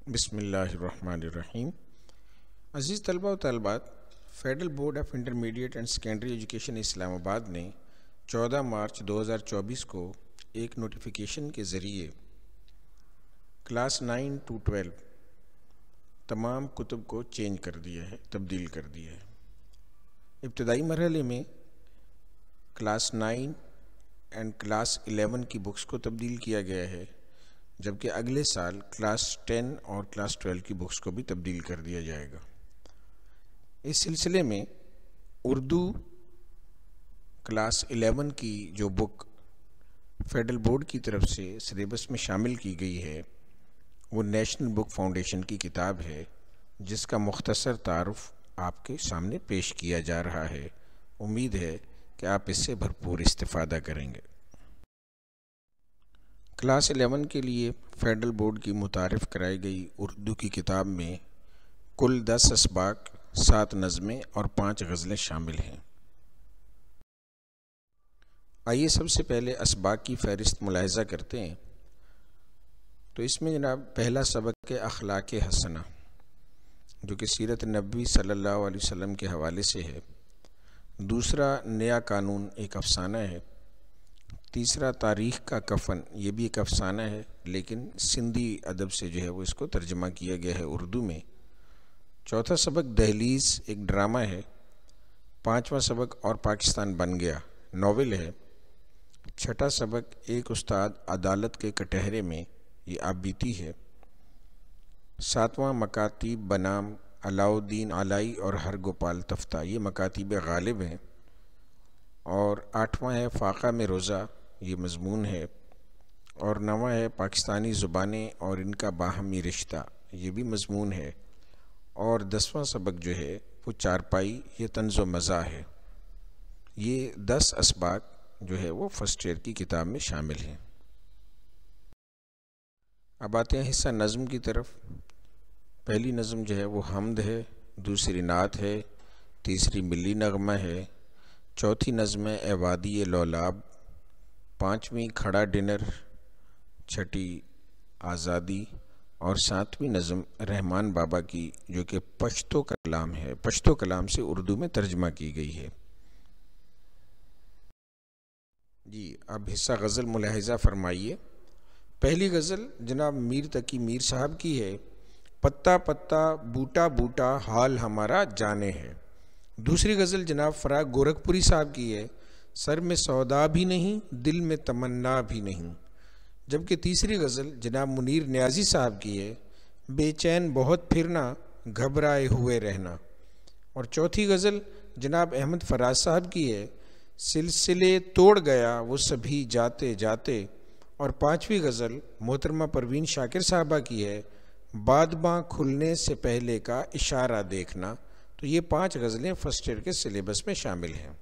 بسم اللہ الرحمن الرحیم۔ عزیز طلبہ و طالبات، federal board of intermediate and secondary education Islamabad نے 14 مارچ 2024 کو ایک نوٹیفیکیشن کے ذریعے کلاس 9 to 12 تمام کتب کو چینج کر دیا ہے، تبدیل کر دیا ہے۔ ابتدائی مرحلے میں کلاس 9 اینڈ کلاس 11 کی بکس کو تبدیل کیا گیا ہے، جبکہ اگلے سال کلاس 10 اور کلاس 12 کی بکس کو بھی تبدیل کر دیا جائے گا۔ اس سلسلے میں اردو کلاس 11 کی جو بک فیڈرل بورڈ کی طرف سے سلیبس میں شامل کی گئی ہے وہ نیشنل بک فاؤنڈیشن کی کتاب ہے، جس کا مختصر تعارف آپ کے سامنے پیش کیا جا رہا ہے۔ امید ہے کہ آپ اس سے بھرپور استفادہ کریں گے۔ کلاس 11 کے لیے فیڈرل بورڈ کی متعارف کرائی گئی اردو کی کتاب میں کل 10 اسباق، 7 نظمیں اور 5 غزلیں شامل ہیں۔ آئیے سب سے پہلے اسباق کی فہرست ملاحظہ کرتے ہیں۔ تو اس میں جناب پہلا سبق ہے اخلاق حسنہ، جو کہ سیرت نبوی صلی اللہ علیہ وسلم کے حوالے سے ہے۔ دوسرا نیا قانون، ایک افسانہ ہے۔ تیسرا تاریخ کا کفن، یہ بھی ایک افسانہ ہے، لیکن سندھی ادب سے جو ہے وہ اس کو ترجمہ کیا گیا ہے اردو میں۔ چوتھا سبق دہلیز، ایک ڈرامہ ہے۔ پانچواں سبق اور پاکستان بن گیا، ناول ہے۔ چھٹا سبق ایک استاد عدالت کے کٹہرے میں، یہ آپ بیتی ہے۔ ساتواں مکاتیب بنام علاؤالدین علائی اور ہرگوپال تفتہ، یہ مکاتیب غالب ہیں۔ اور آٹھواں ہے فاقہ میں روزہ، یہ مضمون ہے۔ اور نواں ہے پاکستانی زبانیں اور ان کا باہمی رشتہ، یہ بھی مضمون ہے۔ اور 10واں سبق جو ہے وہ چارپائی، یہ طنز و مزاح ہے۔ یہ 10 اسباق جو ہے وہ فرسٹ ایئر کی کتاب میں شامل ہیں۔ اب آتے ہیں حصہ نظم کی طرف۔ پہلی نظم جو ہے وہ حمد ہے، دوسری نعت ہے، تیسری ملی نغمہ ہے، چوتھی نظم ہے اے وادی لولاب، پانچویں کھڑا ڈنر، چھٹی آزادی، اور ساتویں نظم رحمان بابا کی، جو کہ پشتو کلام ہے، پشتو کلام سے اردو میں ترجمہ کی گئی ہے۔ جی اب حصہ غزل ملاحظہ فرمائیے۔ پہلی غزل جناب میر تقی میر صاحب کی ہے، پتا پتا بوٹا بوٹا حال ہمارا جانے ہے۔ دوسری غزل جناب فراق گورکھپوری صاحب کی ہے، سر میں سودا بھی نہیں دل میں تمنا بھی نہیں۔ جبکہ تیسری غزل جناب منیر نیازی صاحب کی ہے، بے چین بہت پھرنا گھبرائے ہوئے رہنا۔ اور چوتھی غزل جناب احمد فراز صاحب کی ہے، سلسلے توڑ گیا وہ سبھی جاتے جاتے۔ اور پانچویں غزل محترمہ پروین شاکر صاحبہ کی ہے، بادباں کھلنے سے پہلے کا اشارہ دیکھنا۔ تو یہ 5 غزلیں فرسٹ ایئر کے سلیبس میں شامل ہیں۔